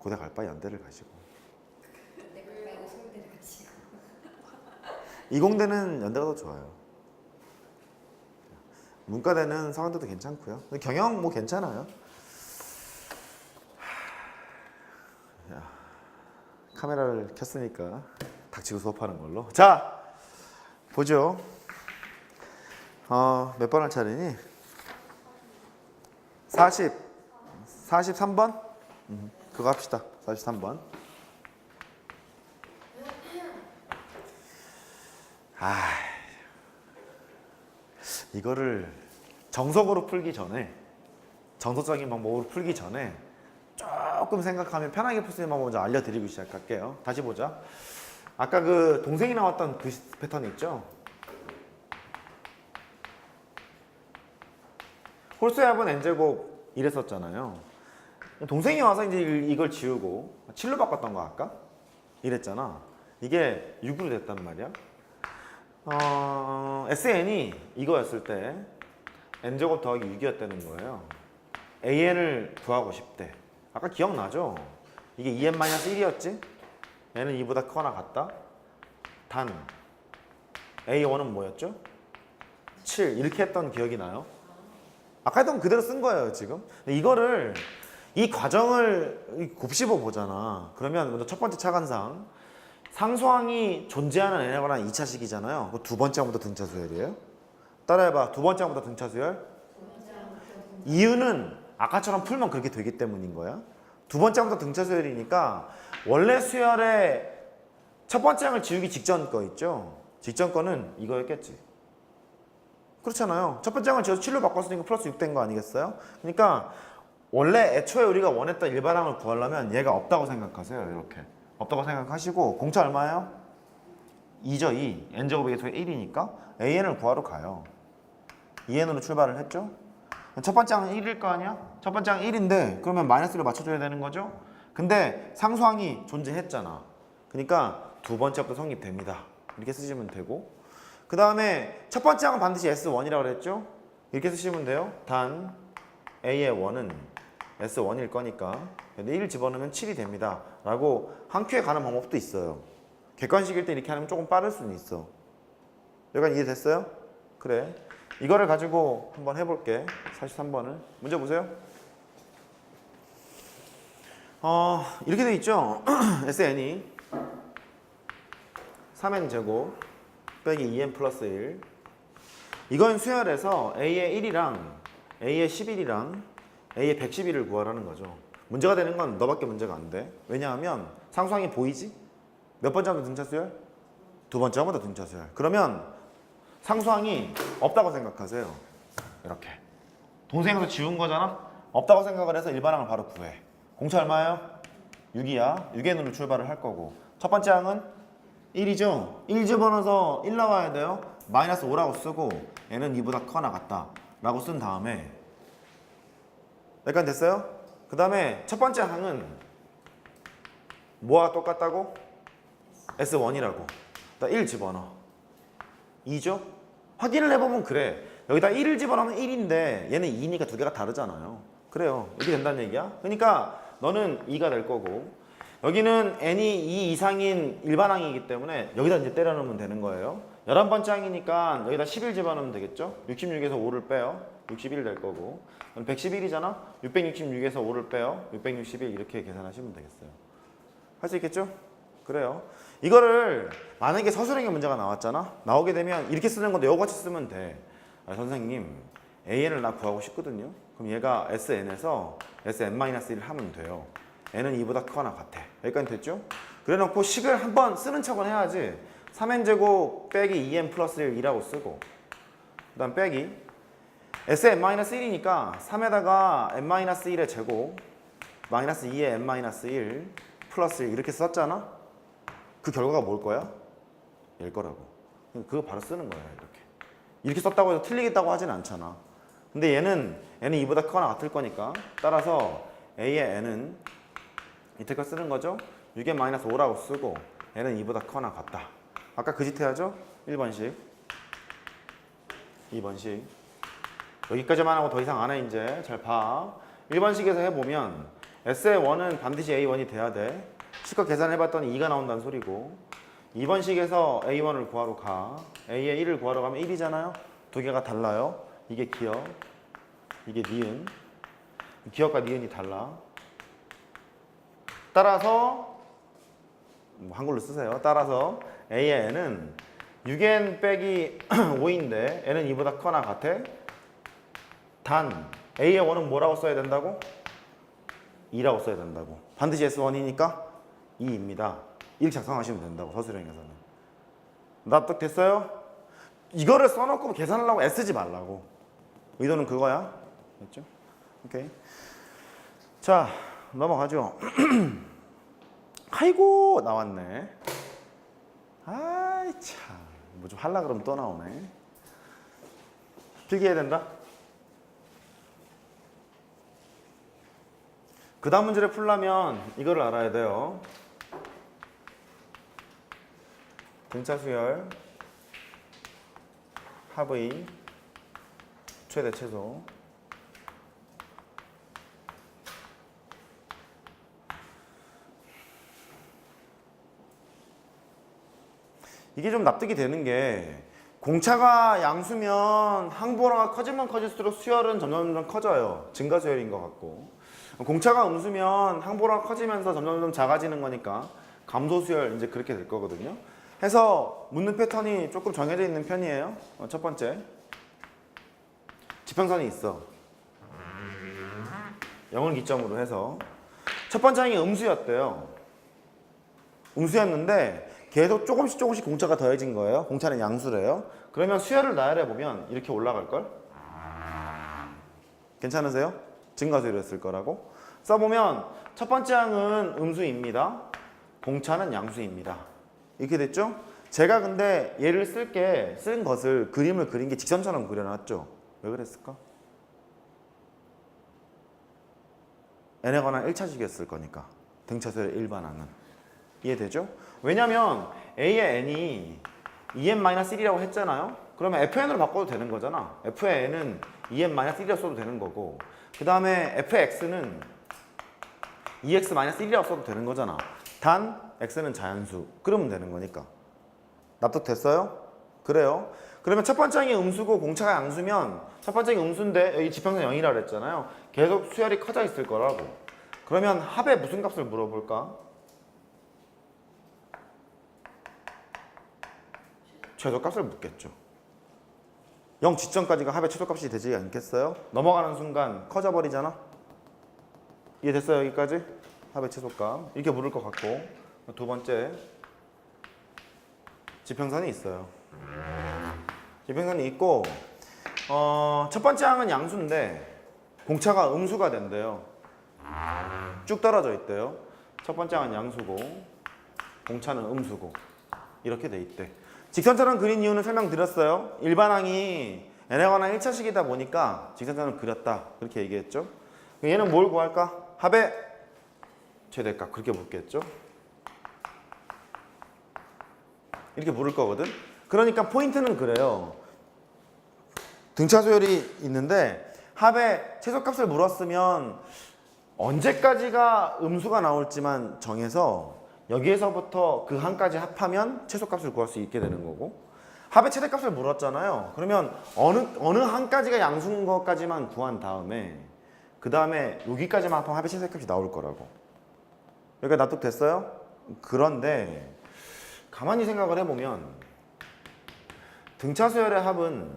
고대 갈 바에 연대를 가시고. 내가 말고 서울대를 가시고. 이공대는 연대가 더 좋아요. 문과대는 서강대도 괜찮고요. 근데 경영 뭐 괜찮아요. 야, 카메라를 켰으니까 닥치고 수업하는 걸로. 자, 보죠. 몇 번 할 차례니? 43번? 그거 합시다. 43번. 이거를 정석으로 풀기 전에, 정석적인 방법으로 풀기 전에 조금 생각하면 편하게 풀 수 있는 방법 먼저 알려드리고 시작할게요. 다시 보자. 아까 그 동생이 나왔던 그 패턴 있죠? 홀수합은 n제곱 이랬었잖아요. 동생이 와서 이제 이걸 지우고 7로 바꿨던 거 아까? 이랬잖아. 이게 6으로 됐단 말이야. SN이 이거였을 때 n제곱 더하기 6이었다는 거예요. AN을 구하고 싶대. 아까 기억나죠? 이게 2n-1이었지? 얘는 2보다 크거나 같다. 단 A1은 뭐였죠? 7 이렇게 했던 기억이 나요? 아까 했던 거 그대로 쓴 거예요 지금. 이거를 이 과정을 곱씹어 보잖아. 그러면 먼저 첫 번째 차관상 상수항이 존재하는 n에 관한 2차식이잖아요. 그 두 번째 항부터 등차 수열이에요. 따라해봐. 두 번째 항부터 등차 수열. 이유는 아까처럼 풀면 그렇게 되기 때문인 거야. 두 번째 항부터 등차 수열이니까 원래 수열의 첫 번째 항을 지우기 직전 거 있죠. 직전 거는 이거였겠지. 그렇잖아요. 첫 번째 항을 지워서 7로 바꿨으니까 플러스 6 된 거 아니겠어요? 그러니까 원래 애초에 우리가 원했던 일반항을 구하려면 얘가 없다고 생각하세요. 이렇게. 없다고 생각하시고 공차 얼마예요? 2죠. 2. n제곱의 계수가 1이니까 an을 구하러 가요. 2n으로 출발을 했죠. 첫 번째 항은 1일 거 아니야? 첫 번째 항 1인데 그러면 마이너스를 맞춰줘야 되는 거죠. 근데 상수항이 존재했잖아. 그러니까 두 번째부터 성립됩니다. 이렇게 쓰시면 되고, 그 다음에 첫 번째 항은 반드시 S1이라고 그랬죠. 이렇게 쓰시면 돼요. 단 A의 1은 S1일 거니까 근데 1을 집어넣으면 7이 됩니다 라고 한 큐에 가는 방법도 있어요. 객관식일 때 이렇게 하면 조금 빠를 수는 있어. 여기까지 이해됐어요? 그래. 이거를 가지고 한번 해볼게. 43번을 문제 보세요. 이렇게 돼 있죠. SN이 3n 제곱 빼기 2n 플러스 1. 이건 수열에서 A의 1이랑 A의 11이랑 A의 111을 구하라는 거죠. 문제가 되는 건 너밖에 문제가 안 돼. 왜냐하면 상수항이 보이지? 몇 번째 하면 등차 수열? 두 번째 하면 더 등차 수열. 그러면 상수항이 없다고 생각하세요. 이렇게. 동생에서 지운 거잖아? 없다고 생각을 해서 일반항을 바로 구해. 공차 얼마예요? 6이야. 6n으로 출발을 할 거고. 첫 번째 항은 1이죠? 1 집어넣어서 1 나와야 돼요. 마이너스 5라고 쓰고 얘는 2보다 크거나 같다 라고 쓴 다음에 여기까지 됐어요? 그 다음에 첫 번째 항은 뭐와 똑같다고? S1이라고. 나 1 집어넣어. 2죠? 확인을 해보면 그래. 여기다 1을 집어넣으면 1인데 얘는 2니까 두 개가 다르잖아요. 그래요. 이렇게 된다는 얘기야. 그러니까 너는 2가 될 거고 여기는 n이 2 이상인 일반항이기 때문에 여기다 이제 때려 넣으면 되는 거예요. 11번째 항이니까 여기다 11 집어넣으면 되겠죠? 66에서 5를 빼요. 61 될 거고. 그럼 111이잖아? 666에서 5를 빼요. 661 이렇게 계산하시면 되겠어요. 할 수 있겠죠? 그래요. 이거를 만약에 서술형의 문제가 나왔잖아? 나오게 되면 이렇게 쓰는 건데 이거같이 쓰면 돼. 선생님 AN을 나 구하고 싶거든요. 그럼 얘가 SN에서 SN-1을 하면 돼요. n은 2보다 크거나 같아. 여기까지 됐죠? 그래 놓고 식을 한번 쓰는 척은 해야지. 3n제곱 빼기 2n 플러스 1 2라고 쓰고 그 다음 빼기 Sn-1이니까 3에다가 n-1의 제곱 마이너스 2의 n-1 플러스 1 이렇게 썼잖아? 그 결과가 뭘 거야? 얘일 거라고. 그거 바로 쓰는 거야. 이렇게 썼다고 해서 틀리겠다고 하진 않잖아. 근데 얘는 n은 2보다 크거나 같을 거니까 따라서 a의 n은 이때껏 쓰는 거죠. 6의 마이너스 5라고 쓰고 n은 2보다 크거나 같다. 아까 그 짓 해야죠. 1번식 2번식 여기까지만 하고 더 이상 안 해. 이제 잘 봐. 1번식에서 해보면 S의 1은 반드시 A1이 돼야 돼. 실컷 계산해봤더니 2가 나온다는 소리고 2번 식에서 A1을 구하러 가. A의 1을 구하러 가면 1이잖아요. 두 개가 달라요. 이게 기억, 이게 니은. 기억과 니은이 달라. 따라서 한글로 쓰세요. 따라서 A의 n은 6n 빼기 5인데 n은 2보다 커나 같아. 단 A의 1은 뭐라고 써야 된다고? 2라고 써야 된다고. 반드시 S1이니까 2입니다. 이렇게 작성하시면 된다고 서술형에서는. 납득됐어요? 이거를 써놓고 계산하려고 애쓰지 말라고. 의도는 그거야. 됐죠? 오케이. 자, 넘어가죠. 아이고, 나왔네. 아이, 참. 뭐 좀 하려고 그러면 또 나오네. 필기해야 된다? 그 다음 문제를 풀려면 이거를 알아야 돼요. 등차 수열, 합의, 최대 최소. 이게 좀 납득이 되는 게 공차가 양수면 항보라가 커지면 커질수록 수열은 점점 커져요. 증가 수열인 것 같고. 공차가 음수면 항보라가 커지면서 점점 작아지는 거니까 감소 수열 이제 그렇게 될 거거든요. 해서 묻는 패턴이 조금 정해져 있는 편이에요. 첫 번째, 지평선이 있어. 0을 기점으로 해서 첫 번째 항이 음수였대요. 음수였는데 계속 조금씩 공차가 더해진 거예요. 공차는 양수래요. 그러면 수열을 나열해 보면 이렇게 올라갈 걸? 괜찮으세요? 증가수열이었을 거라고. 써보면 첫 번째 항은 음수입니다. 공차는 양수입니다. 이렇게 됐죠? 제가 근데 얘를 쓴 것을 그림을 그린 게 직선처럼 그려놨죠. 왜 그랬을까? n에 관한 1차식이었을 거니까. 등차수열의 일반항은. 이해되죠? 왜냐면 A의 n이 2n-1이라고 했잖아요. 그러면 fn으로 바꿔도 되는 거잖아. f의 n은 2n-1이라고 써도 되는 거고, 그 다음에 f의 x는 2x-1이라고 써도 되는 거잖아. 단 x는 자연수. 그러면 되는 거니까. 납득됐어요? 그래요. 그러면 첫 번째 항이 음수고 공차가 양수면 첫 번째 항이 음수인데 여기 지평선 0이라고 그랬잖아요. 계속 수열이 커져 있을 거라고. 그러면 합의 무슨 값을 물어볼까? 최소값을 묻겠죠. 0 지점까지가 합의 최소값이 되지 않겠어요? 넘어가는 순간 커져버리잖아. 이해됐어요? 여기까지? 합의 최소값 이렇게 물을 것 같고, 두 번째 지평선이 있어요. 지평선이 있고 첫 번째 항은 양수인데 공차가 음수가 된대요. 쭉 떨어져 있대요. 첫 번째 항은 양수고 공차는 음수고 이렇게 돼 있대. 직선처럼 그린 이유는 설명드렸어요. 일반항이 n에 관한 1차식이다 보니까 직선처럼 그렸다. 그렇게 얘기했죠. 얘는 뭘 구할까? 합의 최대값. 그렇게 묻겠죠. 이렇게 물을 거거든. 그러니까 포인트는 그래요. 등차 수열이 있는데 합의 최소값을 물었으면 언제까지가 음수가 나올지만 정해서 여기에서부터 그 항까지 합하면 최소값을 구할 수 있게 되는 거고, 합의 최대값을 물었잖아요. 그러면 어느 항까지가 양수인 것까지만 구한 다음에 그 다음에 여기까지만 합하면 합의 최대값이 나올 거라고. 여기가 납득됐어요? 그런데 가만히 생각을 해보면 등차 수열의 합은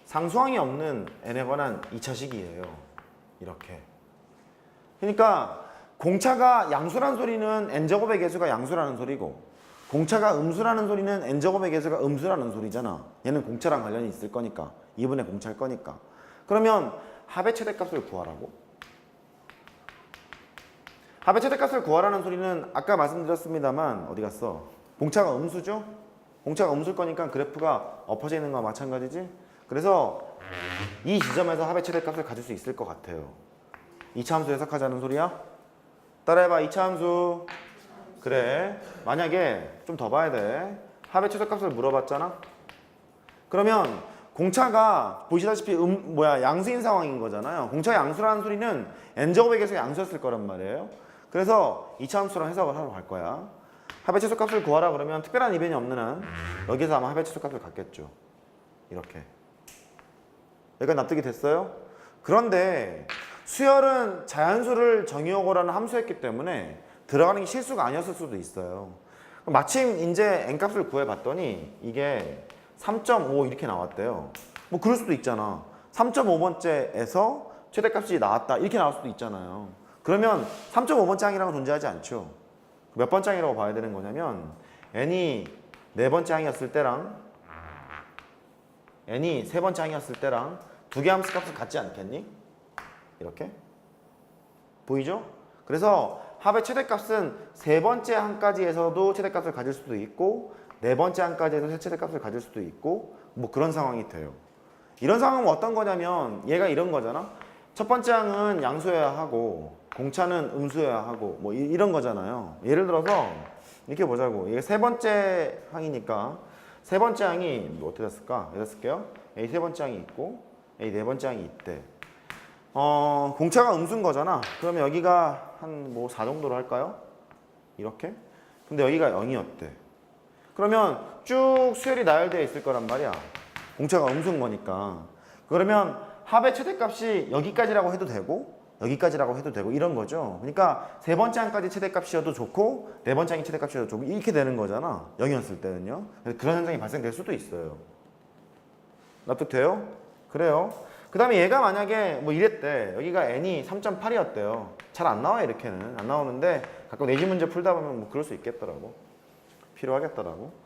상수항이 없는 n에 관한 2차식이에요. 이렇게. 그러니까 공차가 양수라는 소리는 n제곱의 개수가 양수라는 소리고, 공차가 음수라는 소리는 n제곱의 개수가 음수라는 소리잖아. 얘는 공차랑 관련이 있을 거니까. 2분의 공차일 거니까. 그러면 합의 최대값을 구하라고? 합의 최대값을 구하라는 소리는 아까 말씀드렸습니다만 어디 갔어? 공차가 음수죠? 공차가 음수일 거니까 그래프가 엎어져 있는 거와 마찬가지지? 그래서 이 지점에서 합의 최대값을 가질 수 있을 것 같아요. 2차 함수 해석하자는 소리야? 따라해봐. 2차 함수. 그래. 만약에 좀 더 봐야 돼. 합의 최소값을 물어봤잖아. 그러면 공차가 보시다시피 양수인 상황인 거잖아요. 공차가 양수라는 소리는 n제곱의 계속 양수였을 거란 말이에요. 그래서 이차함수랑 해석을 하러 갈 거야. 합의 최소값을 구하라 그러면 특별한 이변이 없는 한 여기서 아마 합의 최소값을 갖겠죠. 이렇게. 여기가 납득이 됐어요? 그런데 수열은 자연수를 정의하고라는 함수였기 때문에 들어가는 게 실수가 아니었을 수도 있어요. 마침 이제 n값을 구해봤더니 이게 3.5 이렇게 나왔대요. 뭐 그럴 수도 있잖아. 3.5번째에서 최대값이 나왔다 이렇게 나올 수도 있잖아요. 그러면 3.5번째 항이라고 존재하지 않죠. 몇 번째 항이라고 봐야 되는 거냐면 n이 네 번째 항이었을 때랑 n이 세 번째 항이었을 때랑 두 개 함수 값은 같지 않겠니? 이렇게 보이죠? 그래서 합의 최대값은 세 번째 항까지에서도 최대값을 가질 수도 있고 네 번째 항까지에서 최대값을 가질 수도 있고 뭐 그런 상황이 돼요. 이런 상황은 어떤 거냐면 얘가 이런 거잖아. 첫 번째 항은 양수여야 하고 공차는 음수여야 하고 뭐 이런 거잖아요. 예를 들어서 이렇게 보자고. 이게 세 번째 항이니까 세 번째 항이 뭐 어떻게 됐을까? 이렇게 쓸게요. A 세 번째 항이 있고 A 네 번째 항이 있대. 공차가 음수인 거잖아. 그러면 여기가 한 뭐 4 정도로 할까요? 이렇게? 근데 여기가 0이었대. 그러면 쭉 수열이 나열되어 있을 거란 말이야. 공차가 음수인 거니까. 그러면 합의 최대값이 여기까지라고 해도 되고 여기까지라고 해도 되고 이런 거죠. 그러니까 세 번째 항까지 최대값이어도 좋고 네 번째 항이 최대값이어도 좋고 이렇게 되는 거잖아. 0이었을 때는요. 그래서 그런 현상이 발생될 수도 있어요. 납득돼요? 그래요. 그 다음에 얘가 만약에 뭐 이랬대. 여기가 n이 3.8이었대요. 잘 안 나와 이렇게는. 안 나오는데 가끔 내신 문제 풀다 보면 뭐 그럴 수 있겠더라고. 필요하겠더라고.